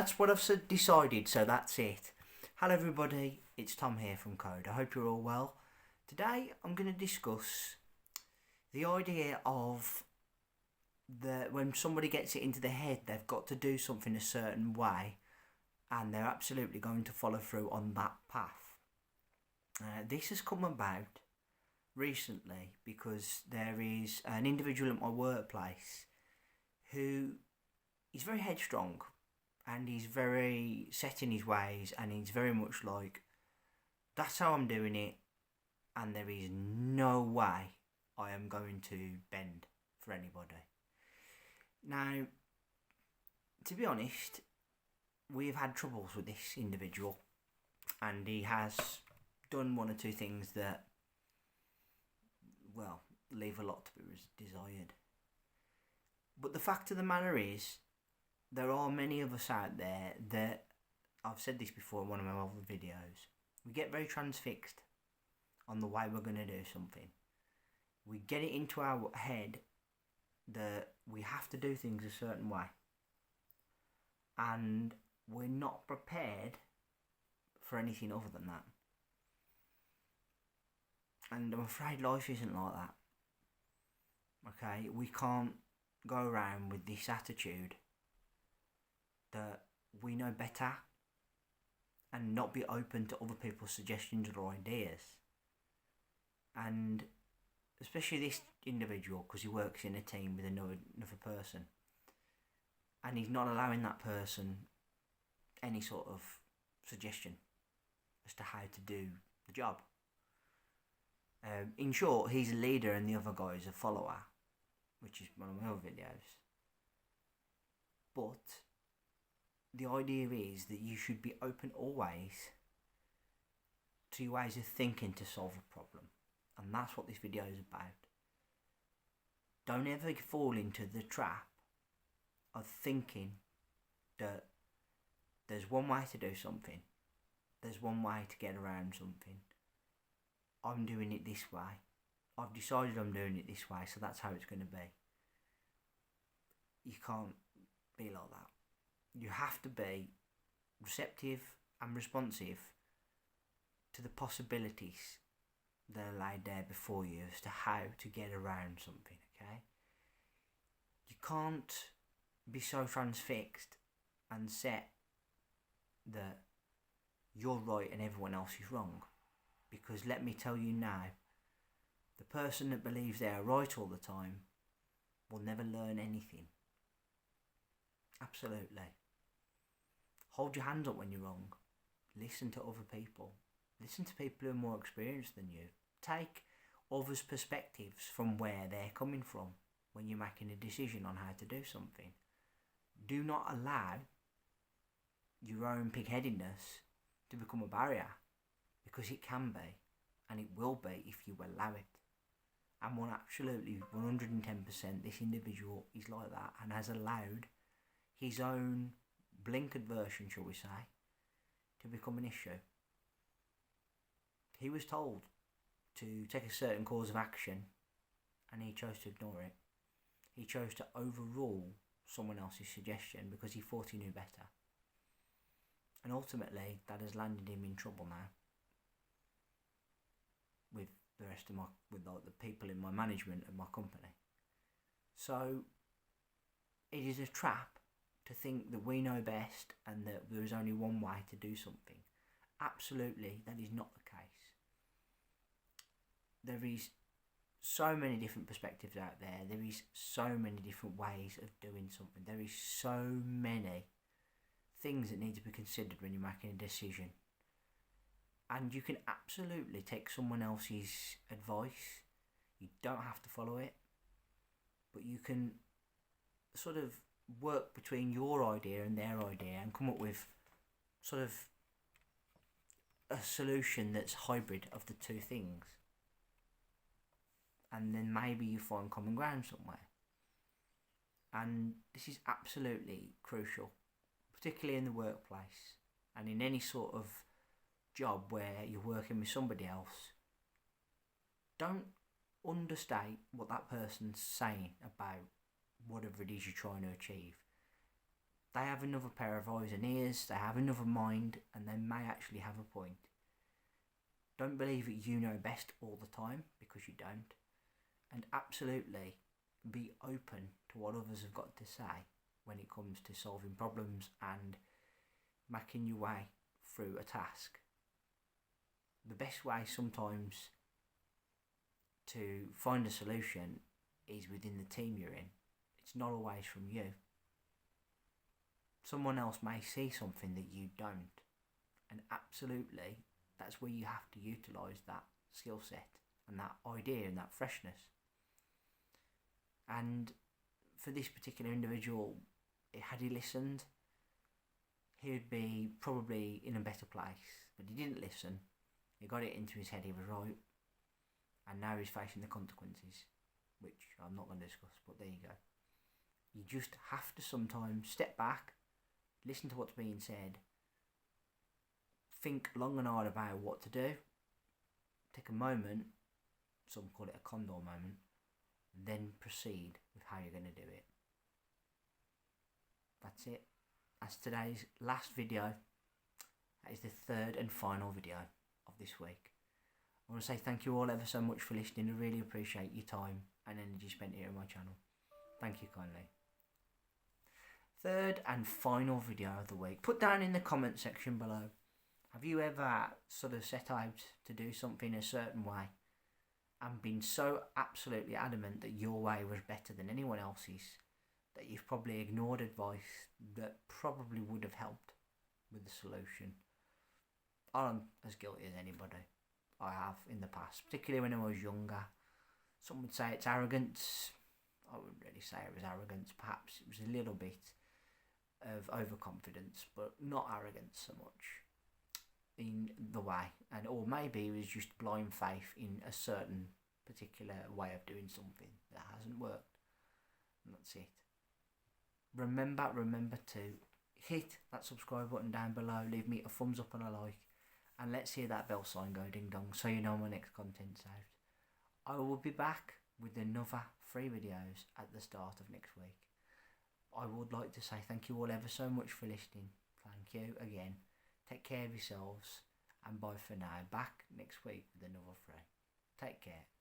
that's what I've decided, so that's it. Hello everybody, it's Tom here from Code. I hope you're all well. Today I'm going to discuss the idea of when somebody gets it into their head they've got to do something a certain way and they're absolutely going to follow through on that path. This has come about recently because there is an individual at my workplace who is very headstrong and he's very set in his ways, and he's very much like, that's how I'm doing it and there is no way I am going to bend for anybody. Now, to be honest, we've had troubles with this individual and he has done one or two things that, well, leave a lot to be desired. But the fact of the matter is, there are many of us out there that, I've said this before in one of my other videos, we get very transfixed on the way we're going to do something. We get it into our head that we have to do things a certain way. And we're not prepared for anything other than that. And I'm afraid life isn't like that. Okay, we can't go around with this attitude that we know better and not be open to other people's suggestions or ideas. And especially this individual, because he works in a team with another person, and he's not allowing that person any sort of suggestion as to how to do the job. In short, he's a leader and the other guy is a follower, which is one of my other videos. But the idea is that you should be open always to your ways of thinking to solve a problem. And that's what this video is about. Don't ever fall into the trap of thinking that there's one way to do something. There's one way to get around something. I'm doing it this way. I've decided I'm doing it this way, so that's how it's going to be. You can't be like that. You have to be receptive and responsive to the possibilities that are laid there before you as to how to get around something, okay? You can't be so transfixed and set that you're right and everyone else is wrong. Because let me tell you now, the person that believes they are right all the time will never learn anything. Absolutely. Hold your hands up when you're wrong. Listen to other people. Listen to people who are more experienced than you. Take others' perspectives from where they're coming from when you're making a decision on how to do something. Do not allow your own pig-headedness to become a barrier, because it can be, and it will be if you allow it. And absolutely 110% this individual is like that and has allowed his own blinkered version, shall we say, to become an issue. He was told to take a certain course of action and he chose to ignore it. He chose to overrule someone else's suggestion because he thought he knew better. And ultimately that has landed him in trouble now with the rest of the people in my management of my company. So it is a trap to think that we know best and that there is only one way to do something. Absolutely, that is not the case. There is so many different perspectives out there. There is so many different ways of doing something. There is so many things that need to be considered when you're making a decision. And you can absolutely take someone else's advice. You don't have to follow it. But you can sort of work between your idea and their idea and come up with sort of a solution that's hybrid of the two things. And then maybe you find common ground somewhere. And this is absolutely crucial, particularly in the workplace and in any sort of job where you're working with somebody else. Don't understate what that person's saying about whatever it is you're trying to achieve. They have another pair of eyes and ears, they have another mind, and they may actually have a point. Don't believe that you know best all the time, because you don't. And absolutely be open to what others have got to say when it comes to solving problems and making your way through a task. The best way sometimes to find a solution is within the team you're in. It's not always from you. Someone else may see something that you don't, and absolutely that's where you have to utilise that skill set and that idea and that freshness. And for this particular individual, had he listened, he would be probably in a better place. But he didn't listen. He got it into his head he was right, and now he's facing the consequences, which I'm not going to discuss, but there you go. You just have to sometimes step back, listen to what's being said, think long and hard about what to do, take a moment, some call it a condor moment, then proceed with how you're going to do it. That's it. That's today's last video. That is the third and final video of this week. I want to say thank you all ever so much for listening. I really appreciate your time and energy spent here on my channel. Thank you kindly. Third and final video of the week. Put down in the comment section below, have you ever sort of set out to do something a certain way and been so absolutely adamant that your way was better than anyone else's that you've probably ignored advice that probably would have helped with the solution? I'm as guilty as anybody. I have in the past, particularly when I was younger. Some would say it's arrogance. I wouldn't really say it was arrogance. Perhaps it was a little bit of overconfidence, but not arrogance so much in the way. And or maybe it was just blind faith in a certain particular way of doing something that hasn't worked. And that's it. Remember to hit that subscribe button down below. Leave me a thumbs up and a like. And let's hear that bell sign go ding dong so you know my next content's out. I will be back with another 3 videos at the start of next week. I would like to say thank you all ever so much for listening. Thank you again. Take care of yourselves. And bye for now. Back next week with another 3. Take care.